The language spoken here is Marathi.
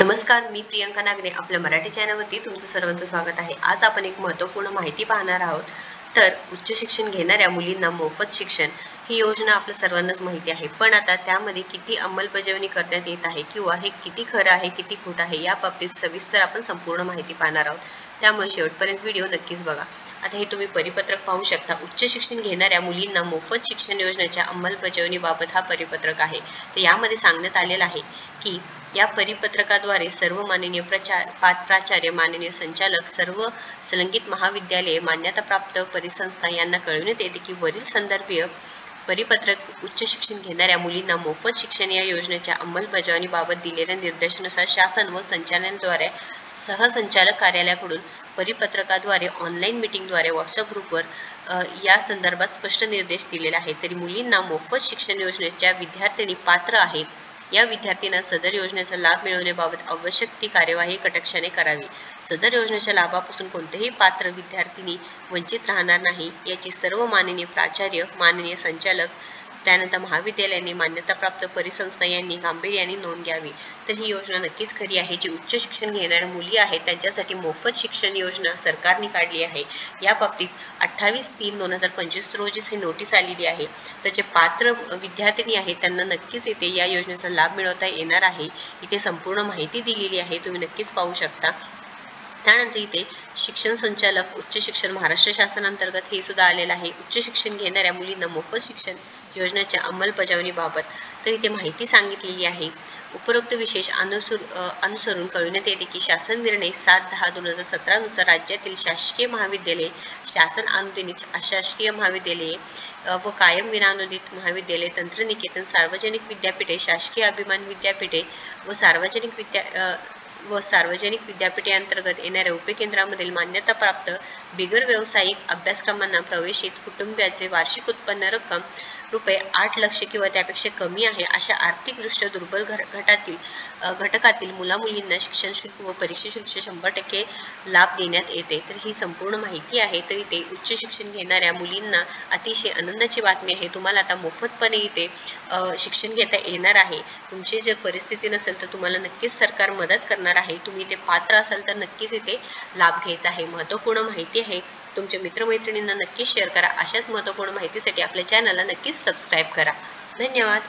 नमस्कार, मी प्रियंका नागने आपल्या मराठी चॅनलवरती तुमचं सर्वांचं स्वागत आहे। आज आपण एक महत्त्वपूर्ण माहिती पाहणार आहोत। तर उच्च शिक्षण घेणाऱ्या मुलींना मोफत शिक्षण ही योजना आपल्या सर्वांनाच माहिती आहे, पण आता त्यामध्ये किती अंमलबजावणी करण्यात येत आहे किंवा हे किती खरं आहे, किती खोटं आहे या बाबतीत सविस्तर आपण संपूर्ण माहिती पाहणार आहोत। त्यामुळे शेवटपर्यंत व्हिडिओ नक्कीच बघा। आता हे तुम्ही परिपत्रक पाहू शकता। उच्च शिक्षण घेणाऱ्या मुलींना मोफत शिक्षण योजनेच्या अंमलबजावणीबाबत हा परिपत्रक आहे। तर यामध्ये सांगण्यात आलेलं आहे की या परिपत्रकाद्वारे सर्व माननीय प्राचार्य, माननीय संचालक, सर्व संलग्नित महाविद्यालये, मान्यताप्राप्त परिसंस्था यांना कळविण्यात येते की वरील संदर्भीय परिपत्रक उच्च शिक्षण घेणाऱ्या मुलींना मोफत शिक्षण या योजनेच्या अंमलबजावणीबाबत दिलेल्या निर्देशानुसार शासन व संचालनाद्वारे सहसंचालक कार्यालयाकडून परिपत्रकाद्वारे ऑनलाईन मीटिंगद्वारे व्हॉट्सअप ग्रुपवर या संदर्भात स्पष्ट निर्देश दिलेले आहेत। तरी मुलींना मोफत शिक्षण योजनेच्या विद्यार्थिनी पात्र आहेत या विद्यार्थ्यांना सदर योजनेचा लाभ मिळवण्याबाबत आवश्यक ती कार्यवाही कटाक्षाने करावी। सदर योजनेच्या लाभापासून कोणतेही पात्र विद्यार्थिनी वंचित राहणार नाही याची सर्व माननीय प्राचार्य, माननीय संचालक, त्यानंतर महाविद्यालयाने, मान्यताप्राप्त परिसंस्था यांनी गांभीर्याने नोंद घ्यावी। तर ही योजना नक्कीच खरी आहे। जी उच्च शिक्षण घेणाऱ्या मुली आहेत त्यांच्यासाठी मोफत शिक्षण योजना सरकारने काढली आहे। या बाबतीत 28/3/2025 रोजी ही नोटीस आलेली आहे। त्याचे पात्र विद्यार्थिनी आहेत त्यांना नक्कीच इथे या योजनेचा लाभ मिळवता येणार आहे। इथे संपूर्ण माहिती दिलेली आहे, तुम्ही नक्कीच पाहू शकता। त्यानंतर इथे शिक्षण संचालक उच्च शिक्षण महाराष्ट्र शासनांतर्गत हे सुद्धा आलेलं आहे। उच्च शिक्षण घेणाऱ्या मुलींना मोफत शिक्षण योजनेच्या अंमलबजावणीबाबत तर इथे माहिती सांगितलेली आहे। उपरोक्त विशेष अनुसरून कळविण्यात येते की शासन निर्णय 7/10/2017 नुसार राज्यातील शासकीय महाविद्यालये, शासन अनुदानित अशासकीय महाविद्यालये व कायम विनाअनुदानित महाविद्यालये, तंत्रनिकेतन, सार्वजनिक विद्यापीठे, शासकीय अभिमान विद्यापीठे व सार्वजनिक विद्यापीठे येणाऱ्या उपकेंद्रामधील मान्यताप्राप्त बिगर व्यावसायिक अभ्यासक्रमांना प्रवेशित कुटुंबाचे वार्षिक उत्पन्न रक्कम ₹8 लाख किंवा त्यापेक्षा कमी आहे अशा आर्थिकदृष्ट्या दुर्बल घटकातील मुलामुलींना शिक्षण शुल्क व परीक्षा शुल्क 100% लाभ देण्यात येते। तर ही संपूर्ण माहिती आहे। तर इथे उच्च शिक्षण घेणाऱ्या मुलींना अतिशय आनंदाची बातमी आहे। तुम्हाला आता मोफतपणे इथे शिक्षण घेता येणार आहे। तुमची जर परिस्थिती नसेल तर तुम्हाला नक्कीच सरकार मदत करणार आहे। तुम्ही इथे पात्र असाल तर नक्कीच इथे लाभ घ्यायचा आहे। महत्त्वपूर्ण माहिती आहे, तुमच्या मित्रमैत्रिणींना नक्कीच शेअर करा। अशाच महत्त्वपूर्ण माहितीसाठी आपल्या चॅनलला नक्कीच सबस्क्राईब करा। धन्यवाद।